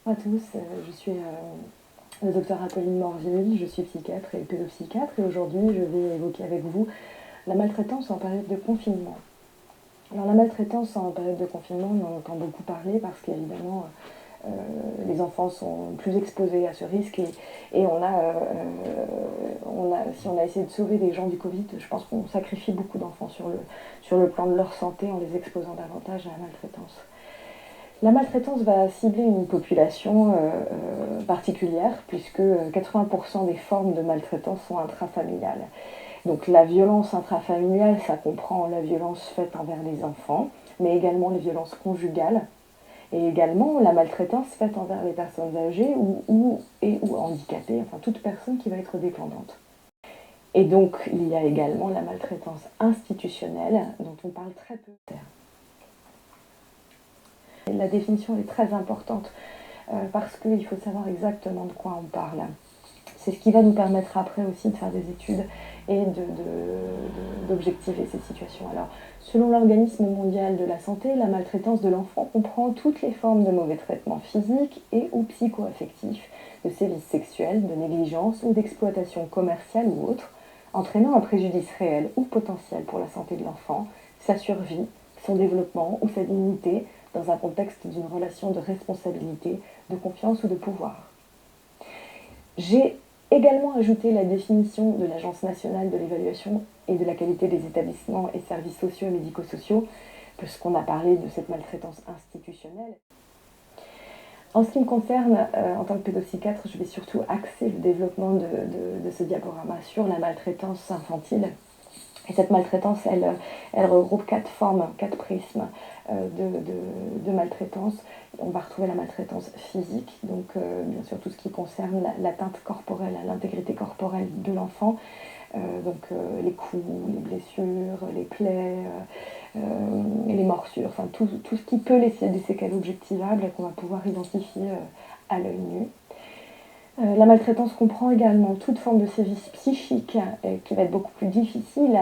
Bonjour à tous, je suis le docteur Apolline Morville, je suis psychiatre et pédopsychiatre et aujourd'hui je vais évoquer avec vous la maltraitance en période de confinement. Alors la maltraitance en période de confinement, on en entend beaucoup parler parce qu'évidemment les enfants sont plus exposés à ce risque et si on a essayé de sauver des gens du Covid, je pense qu'on sacrifie beaucoup d'enfants sur le plan de leur santé en les exposant davantage à la maltraitance. La maltraitance va cibler une population particulière puisque 80% des formes de maltraitance sont intrafamiliales. Donc la violence intrafamiliale, ça comprend la violence faite envers les enfants, mais également les violences conjugales et également la maltraitance faite envers les personnes âgées ou handicapées, enfin toute personne qui va être dépendante. Et donc il y a également la maltraitance institutionnelle dont on parle très peu. La définition est très importante parce qu'il faut savoir exactement de quoi on parle. C'est ce qui va nous permettre après aussi de faire des études et d'objectiver ces situations. Alors, selon l'Organisme mondial de la santé, la maltraitance de l'enfant comprend toutes les formes de mauvais traitements physiques et ou psycho-affectifs, de sévices sexuels, de négligence ou d'exploitation commerciale ou autre, entraînant un préjudice réel ou potentiel pour la santé de l'enfant, sa survie, son développement ou sa dignité dans un contexte d'une relation de responsabilité, de confiance ou de pouvoir. J'ai également ajouté la définition de l'Agence nationale de l'évaluation et de la qualité des établissements et services sociaux et médico-sociaux, puisqu'on a parlé de cette maltraitance institutionnelle. En ce qui me concerne, en tant que pédopsychiatre, je vais surtout axer le développement de ce diaporama sur la maltraitance infantile. Et cette maltraitance, elle regroupe 4 formes, 4 prismes de maltraitance. On va retrouver la maltraitance physique, donc bien sûr tout ce qui concerne l'atteinte corporelle à l'intégrité corporelle de l'enfant, les coups, les blessures, les plaies, les morsures, enfin tout ce qui peut laisser des séquelles objectivables et qu'on va pouvoir identifier à l'œil nu. La maltraitance comprend également toute forme de sévice psychique qui va être beaucoup plus difficile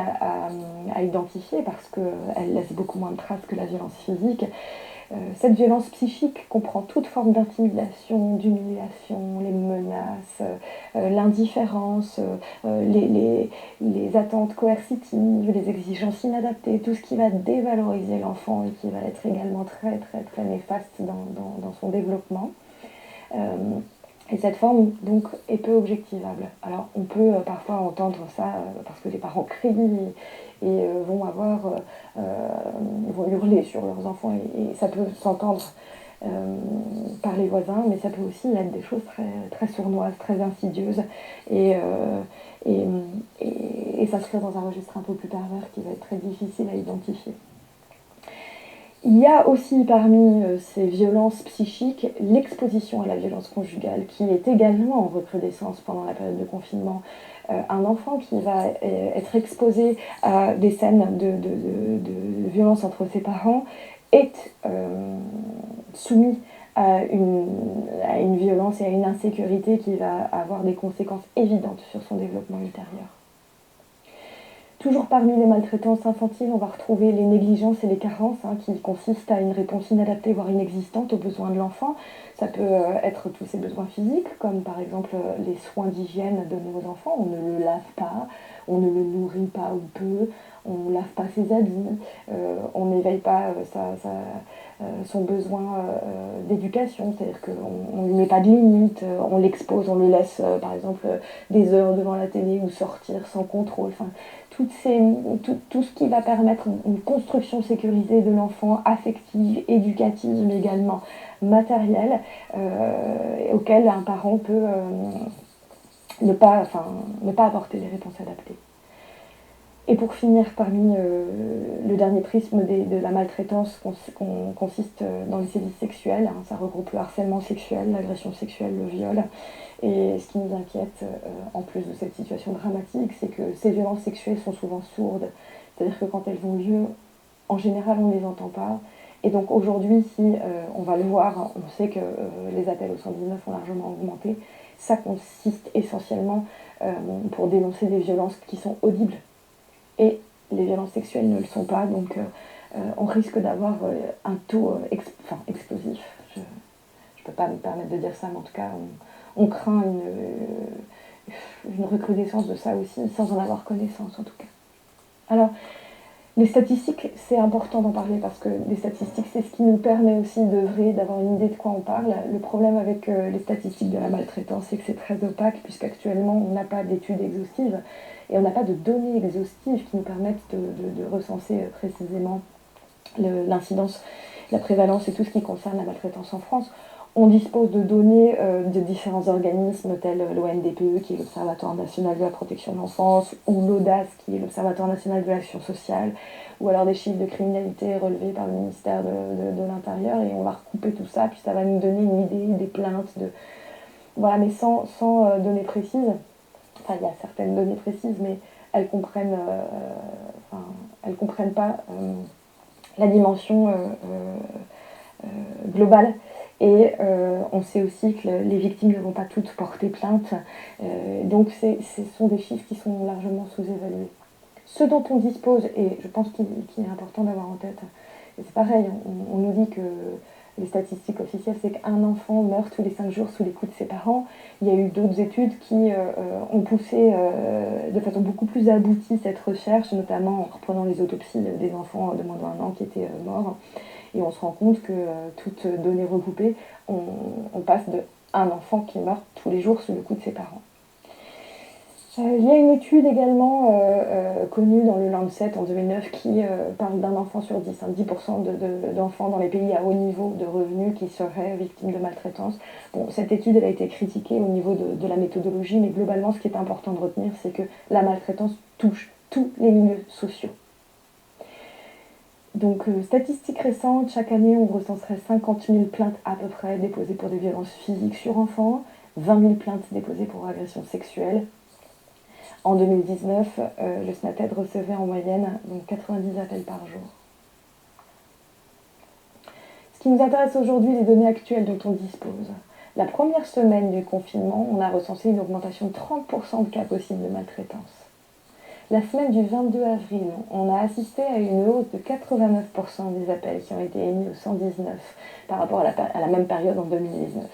à identifier parce qu'elle laisse beaucoup moins de traces que la violence physique. Cette violence psychique comprend toute forme d'intimidation, d'humiliation, les menaces, l'indifférence, les attentes coercitives, les exigences inadaptées, tout ce qui va dévaloriser l'enfant et qui va être également très très très néfaste dans son développement. Et cette forme, donc, est peu objectivable. Alors, on peut parfois entendre ça parce que les parents crient et vont hurler sur leurs enfants et ça peut s'entendre par les voisins, mais ça peut aussi être des choses très, très sournoises, très insidieuses et s'inscrire dans un registre un peu plus pervers qui va être très difficile à identifier. Il y a aussi parmi ces violences psychiques l'exposition à la violence conjugale qui est également en recrudescence pendant la période de confinement. Un enfant qui va être exposé à des scènes de violence entre ses parents est soumis à une violence et à une insécurité qui va avoir des conséquences évidentes sur son développement ultérieur. Toujours parmi les maltraitances infantiles, on va retrouver les négligences et les carences qui consistent à une réponse inadaptée, voire inexistante aux besoins de l'enfant. Ça peut être tous ses besoins physiques, comme par exemple les soins d'hygiène donnés aux enfants. On ne le lave pas, on ne le nourrit pas ou peu, on ne lave pas ses habits, on n'éveille pas son besoin d'éducation, c'est-à-dire qu'on ne lui met pas de limite, on l'expose, on le laisse par exemple des heures devant la télé ou sortir sans contrôle. Enfin, tout ce qui va permettre une construction sécurisée de l'enfant, affective, éducative, mais également matérielle, auquel un parent peut ne pas apporter des réponses adaptées. Et pour finir, parmi le dernier prisme de la maltraitance consiste dans les sévices sexuels. Ça regroupe le harcèlement sexuel, l'agression sexuelle, le viol. Et ce qui nous inquiète, en plus de cette situation dramatique, c'est que ces violences sexuelles sont souvent sourdes. C'est-à-dire que quand elles ont lieu, en général, on ne les entend pas. Et donc aujourd'hui, si on va le voir, on sait que les appels au 119 ont largement augmenté. Ça consiste essentiellement pour dénoncer des violences qui sont audibles. Et les violences sexuelles ne le sont pas, donc on risque d'avoir un taux explosif. Je peux pas me permettre de dire ça, mais en tout cas, on craint une recrudescence de ça aussi, sans en avoir connaissance en tout cas. Alors, les statistiques, c'est important d'en parler parce que les statistiques, c'est ce qui nous permet aussi d'œuvrer, d'avoir une idée de quoi on parle. Le problème avec les statistiques de la maltraitance, c'est que c'est très opaque puisqu'actuellement, on n'a pas d'études exhaustives et on n'a pas de données exhaustives qui nous permettent de recenser précisément l'incidence, la prévalence et tout ce qui concerne la maltraitance en France. On dispose de données de différents organismes tels l'ONDPE, qui est l'Observatoire national de la protection de l'enfance, ou l'ODAS, qui est l'Observatoire national de l'action sociale, ou alors des chiffres de criminalité relevés par le ministère de l'Intérieur, et on va recouper tout ça, puis ça va nous donner une idée des plaintes, voilà, mais sans données précises. Enfin, il y a certaines données précises, mais elles comprennent pas la dimension globale. Et on sait aussi que les victimes ne vont pas toutes porter plainte. Donc ce sont des chiffres qui sont largement sous-évalués. Ce dont on dispose, et je pense qu'il est important d'avoir en tête, et c'est pareil, on nous dit que les statistiques officielles, c'est qu'un enfant meurt tous les 5 jours sous les coups de ses parents. Il y a eu d'autres études qui ont poussé de façon beaucoup plus aboutie cette recherche, notamment en reprenant les autopsies des enfants de moins d'1 an qui étaient morts. Et on se rend compte que, toutes données regroupées, on passe de un enfant qui meurt tous les jours sous le coup de ses parents. Il y a une étude également connue dans le Lancet en 2009 qui parle d'un enfant sur 10, 10% d'enfants dans les pays à haut niveau de revenus qui seraient victimes de maltraitance. Bon, cette étude elle a été critiquée au niveau de la méthodologie, mais globalement ce qui est important de retenir, c'est que la maltraitance touche tous les milieux sociaux. Donc, statistiques récentes, chaque année on recenserait 50 000 plaintes à peu près déposées pour des violences physiques sur enfants, 20 000 plaintes déposées pour agressions sexuelles. En 2019, le SNATED recevait en moyenne donc 90 appels par jour. Ce qui nous intéresse aujourd'hui, les données actuelles dont on dispose. La première semaine du confinement, on a recensé une augmentation de 30% de cas possibles de maltraitance. La semaine du 22 avril, on a assisté à une hausse de 89% des appels qui ont été émis au 119 par rapport à la même période en 2019.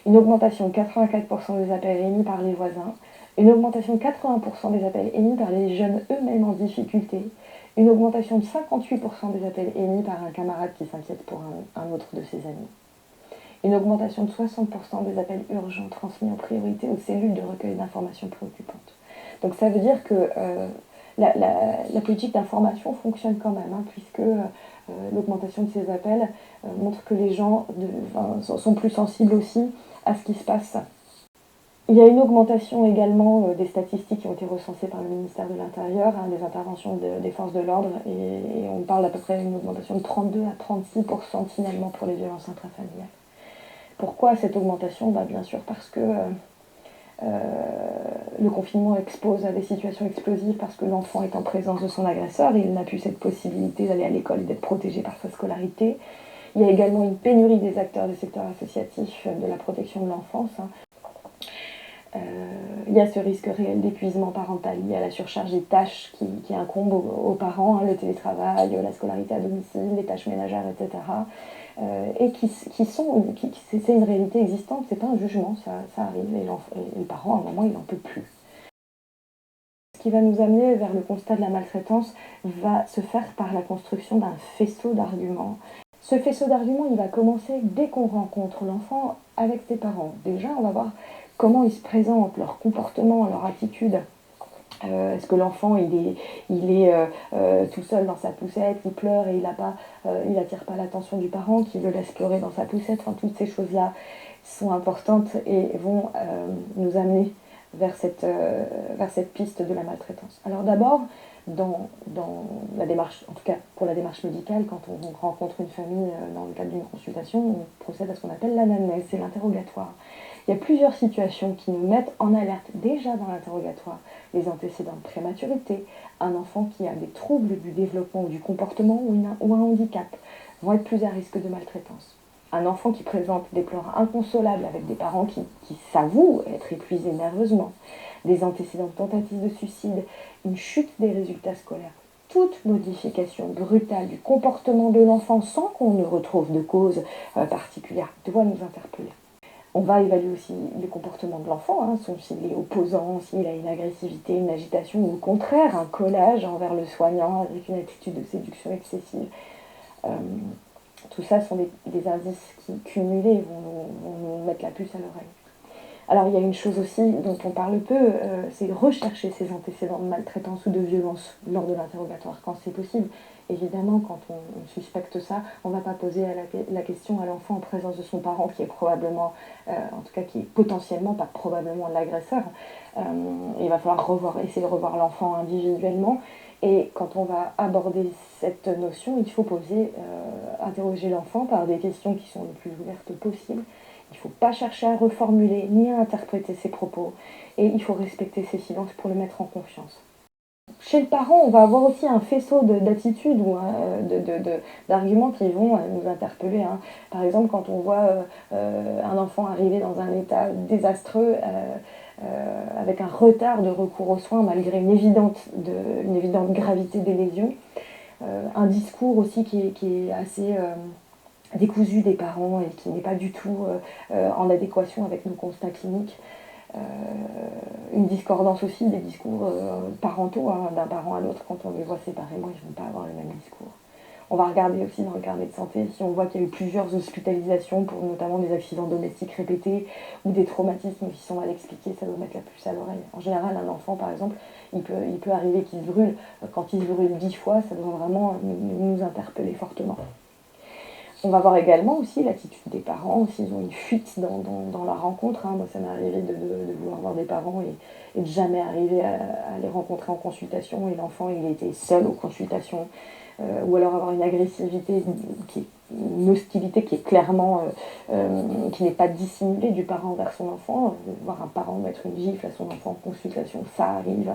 Une augmentation de 84% des appels émis par les voisins, une augmentation de 80% des appels émis par les jeunes eux-mêmes en difficulté, une augmentation de 58% des appels émis par un camarade qui s'inquiète pour un autre de ses amis. Une augmentation de 60% des appels urgents transmis en priorité aux cellules de recueil d'informations préoccupantes. Donc ça veut dire que la politique d'information fonctionne quand même, puisque l'augmentation de ces appels montre que les gens sont plus sensibles aussi à ce qui se passe. Il y a une augmentation également des statistiques qui ont été recensées par le ministère de l'Intérieur, des interventions des forces de l'ordre, et on parle d'à peu près d'une augmentation de 32 à 36% finalement pour les violences intrafamiliales. Pourquoi cette augmentation ? Bien sûr parce que le confinement expose à des situations explosives parce que l'enfant est en présence de son agresseur et il n'a plus cette possibilité d'aller à l'école et d'être protégé par sa scolarité. Il y a également une pénurie des acteurs du secteur associatif de la protection de l'enfance. Il y a ce risque réel d'épuisement parental lié à la surcharge des tâches qui incombent aux parents, le télétravail, la scolarité à domicile, les tâches ménagères, etc. Et c'est une réalité existante, c'est pas un jugement, ça arrive, et le parent à un moment il n'en peut plus. Ce qui va nous amener vers le constat de la maltraitance va se faire par la construction d'un faisceau d'arguments. Ce faisceau d'arguments, il va commencer dès qu'on rencontre l'enfant avec ses parents. Déjà, on va voir comment ils se présentent, leur comportement, leur attitude. Est-ce que l'enfant il est tout seul dans sa poussette, il pleure et il attire pas l'attention du parent, qui le laisse pleurer dans sa poussette. Enfin, toutes ces choses-là sont importantes et vont nous amener vers cette piste de la maltraitance. Alors d'abord, dans la démarche, en tout cas pour la démarche médicale, quand on rencontre une famille dans le cadre d'une consultation, on procède à ce qu'on appelle l'anamnèse, c'est l'interrogatoire. Il y a plusieurs situations qui nous mettent en alerte déjà dans l'interrogatoire. Les antécédents de prématurité, un enfant qui a des troubles du développement ou du comportement ou un handicap vont être plus à risque de maltraitance. Un enfant qui présente des pleurs inconsolables avec des parents qui s'avouent être épuisés nerveusement, des antécédents de tentative de suicide, une chute des résultats scolaires. toute modification brutale du comportement de l'enfant sans qu'on ne retrouve de cause particulière doit nous interpeller. On va évaluer aussi le comportement de l'enfant, hein, s'il est opposant, s'il a une agressivité, une agitation, ou au contraire un collage envers le soignant avec une attitude de séduction excessive. Tout ça sont des indices qui, cumulés, vont nous mettre la puce à l'oreille. Alors il y a une chose aussi dont on parle peu, c'est rechercher ces antécédents de maltraitance ou de violence lors de l'interrogatoire quand c'est possible. Évidemment, quand on suspecte ça, on ne va pas poser la question à l'enfant en présence de son parent qui est probablement, en tout cas qui est potentiellement, pas probablement l'agresseur. Il va falloir essayer de revoir l'enfant individuellement. Et quand on va aborder cette notion, il faut interroger l'enfant par des questions qui sont les plus ouvertes possibles. Il ne faut pas chercher à reformuler ni à interpréter ses propos. Et il faut respecter ses silences pour le mettre en confiance. Chez le parent, on va avoir aussi un faisceau d'attitudes ou d'arguments qui vont nous interpeller. Hein. Par exemple, quand on voit un enfant arriver dans un état désastreux, avec un retard de recours aux soins malgré une évidente gravité des lésions, un discours aussi qui est assez décousu des parents et qui n'est pas du tout en adéquation avec nos constats cliniques. Une discordance aussi des discours parentaux, hein, d'un parent à l'autre. Quand on les voit séparément, ils ne vont pas avoir le même discours. On va regarder aussi dans le carnet de santé si on voit qu'il y a eu plusieurs hospitalisations pour notamment des accidents domestiques répétés ou des traumatismes qui sont mal expliqués, ça doit mettre la puce à l'oreille. En général, un enfant, par exemple, il peut arriver qu'il se brûle. Quand il se brûle 10 fois, ça doit vraiment nous interpeller fortement. On va voir également aussi l'attitude des parents, s'ils ont une fuite dans la rencontre. Hein. Moi, ça m'est arrivé de vouloir voir des parents et de jamais arriver à les rencontrer en consultation. Et l'enfant, il était seul aux consultations. Ou alors avoir une agressivité, une hostilité qui est clairement, qui n'est pas dissimulée du parent vers son enfant. Voir un parent mettre une gifle à son enfant en consultation, ça arrive.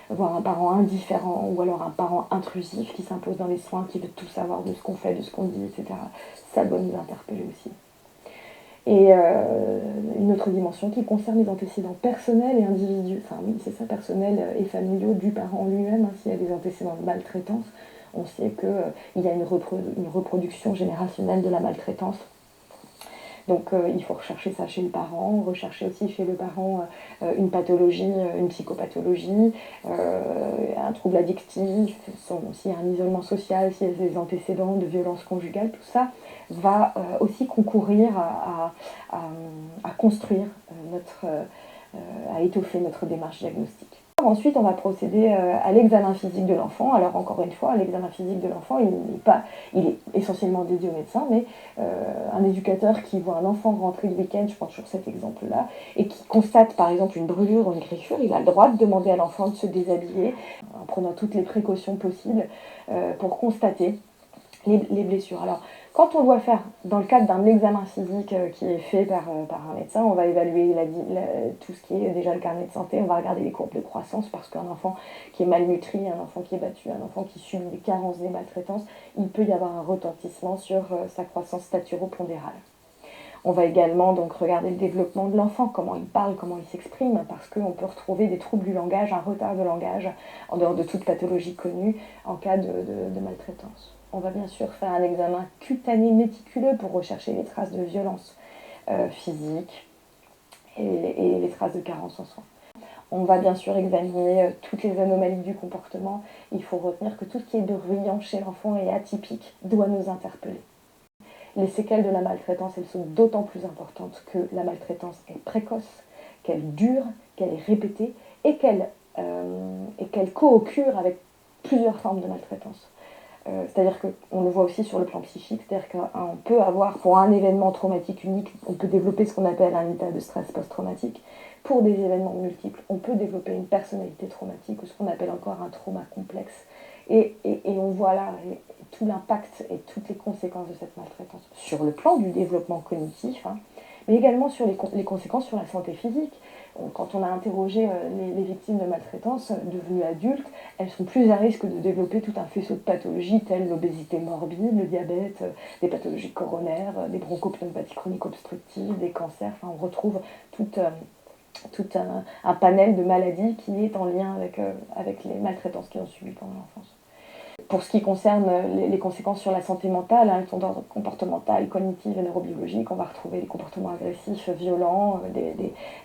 Voir un parent indifférent ou alors un parent intrusif qui s'impose dans les soins, qui veut tout savoir de ce qu'on fait, de ce qu'on dit, etc. Ça doit nous interpeller aussi. Et une autre dimension qui concerne les antécédents personnels et individuels, enfin oui, c'est ça, personnels et familiaux du parent lui-même, hein, s'il y a des antécédents de maltraitance. On sait qu'il y a une reproduction générationnelle de la maltraitance. Donc il faut rechercher ça chez le parent, rechercher aussi chez le parent une pathologie, une psychopathologie, un trouble addictif, aussi un isolement social, s'il y a des antécédents de violence conjugale, tout ça va aussi concourir à construire à étoffer notre démarche diagnostique. Ensuite, on va procéder à l'examen physique de l'enfant. Alors encore une fois, l'examen physique de l'enfant, il est essentiellement dédié au médecin, mais un éducateur qui voit un enfant rentrer le week-end, je prends toujours cet exemple-là, et qui constate par exemple une brûlure ou une griffure, il a le droit de demander à l'enfant de se déshabiller en prenant toutes les précautions possibles pour constater les blessures. Alors, quand on doit faire, dans le cadre d'un examen physique qui est fait par un médecin, on va évaluer tout ce qui est déjà le carnet de santé, on va regarder les courbes de croissance, parce qu'un enfant qui est malnutri, un enfant qui est battu, un enfant qui subit des carences, des maltraitances, il peut y avoir un retentissement sur sa croissance staturo-pondérale. On va également donc regarder le développement de l'enfant, comment il parle, comment il s'exprime, parce qu'on peut retrouver des troubles du langage, un retard de langage, en dehors de toute pathologie connue, en cas de maltraitance. On va bien sûr faire un examen cutané méticuleux pour rechercher les traces de violence physique et les traces de carence en soins. On va bien sûr examiner toutes les anomalies du comportement. Il faut retenir que tout ce qui est bruyant chez l'enfant et atypique doit nous interpeller. Les séquelles de la maltraitance, elles sont d'autant plus importantes que la maltraitance est précoce, qu'elle dure, qu'elle est répétée et qu'elle co-occure avec plusieurs formes de maltraitance. C'est-à-dire qu'on le voit aussi sur le plan psychique, c'est-à-dire qu'on peut avoir, pour un événement traumatique unique, on peut développer ce qu'on appelle un état de stress post-traumatique. Pour des événements multiples, on peut développer une personnalité traumatique ou ce qu'on appelle encore un trauma complexe. Et on voit là tout l'impact et toutes les conséquences de cette maltraitance sur le plan du développement cognitif, hein, mais également sur les conséquences sur la santé physique. Quand on a interrogé les victimes de maltraitance devenues adultes, elles sont plus à risque de développer tout un faisceau de pathologies telles l'obésité morbide, le diabète, des pathologies coronaires, des bronchopneumopathies chroniques obstructives, des cancers. Enfin, on retrouve tout un panel de maladies qui est en lien avec les maltraitances qu'ils ont subies pendant l'enfance. Pour ce qui concerne les conséquences sur la santé mentale, hein, qui sont d'ordre comportemental, cognitif et neurobiologique, on va retrouver les comportements agressifs, violents.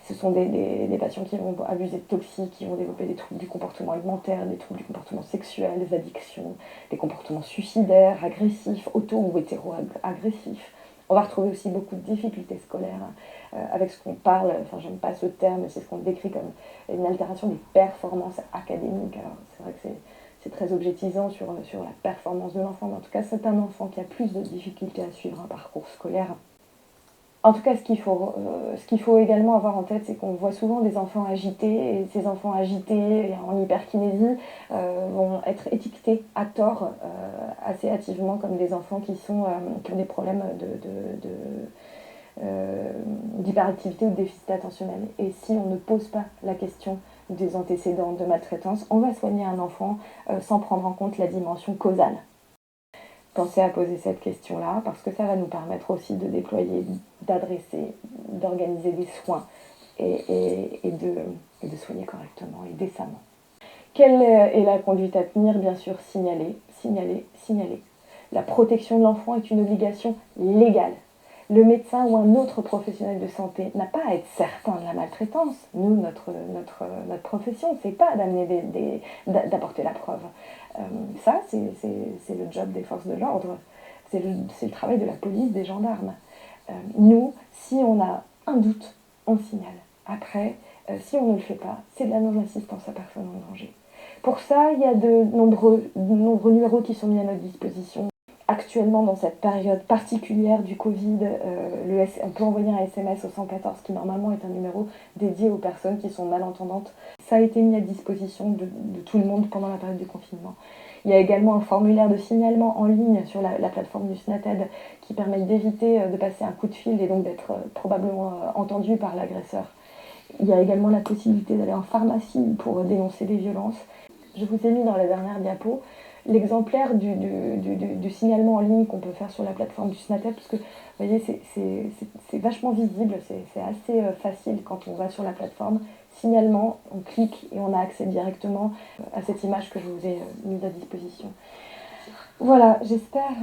Ce sont des patients qui vont abuser de toxiques, qui vont développer des troubles du comportement alimentaire, des troubles du comportement sexuel, des addictions, des comportements suicidaires, agressifs, auto ou hétéro-agressifs. On va retrouver aussi beaucoup de difficultés scolaires avec ce qu'on parle, enfin j'aime pas ce terme, mais c'est ce qu'on décrit comme une altération des performances académiques. Alors c'est vrai que c'est très objectivisant sur la performance de l'enfant, mais en tout cas c'est un enfant qui a plus de difficultés à suivre un parcours scolaire. En tout cas, ce qu'il faut également avoir en tête, c'est qu'on voit souvent des enfants agités, et ces enfants agités en hyperkinésie vont être étiquetés à tort assez hâtivement comme des enfants qui ont des problèmes d'hyperactivité ou de déficit attentionnel. Et si on ne pose pas la question des antécédents de maltraitance, on va soigner un enfant sans prendre en compte la dimension causale. Pensez à poser cette question-là, parce que ça va nous permettre aussi de déployer, d'adresser, d'organiser des soins et de soigner correctement et décemment. Quelle est la conduite à tenir? Bien sûr, signaler, signaler, signaler. La protection de l'enfant est une obligation légale. Le médecin ou un autre professionnel de santé n'a pas à être certain de la maltraitance. Nous, notre profession, c'est pas d'apporter la preuve. Ça, c'est le job des forces de l'ordre. C'est le travail de la police, des gendarmes. Nous, si on a un doute, on signale. Après, si on ne le fait pas, c'est de la non-assistance à personne en danger. Pour ça, il y a de nombreux numéros qui sont mis à notre disposition. Actuellement, dans cette période particulière du Covid, on peut envoyer un SMS au 114 qui normalement est un numéro dédié aux personnes qui sont malentendantes. Ça a été mis à disposition de tout le monde pendant la période du confinement. Il y a également un formulaire de signalement en ligne sur la plateforme du SNATED qui permet d'éviter de passer un coup de fil et donc d'être probablement entendu par l'agresseur. Il y a également la possibilité d'aller en pharmacie pour dénoncer les violences. Je vous ai mis dans la dernière diapo l'exemplaire du signalement en ligne qu'on peut faire sur la plateforme du SNATED, parce que vous voyez, c'est vachement visible, c'est assez facile quand on va sur la plateforme. Signalement, on clique et on a accès directement à cette image que je vous ai mise à disposition. Voilà, j'espère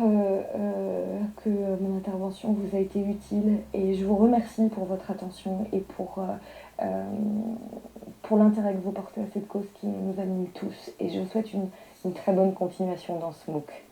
que mon intervention vous a été utile et je vous remercie pour votre attention et pour l'intérêt que vous portez à cette cause qui nous anime tous. Et je vous souhaite une très bonne continuation dans ce MOOC.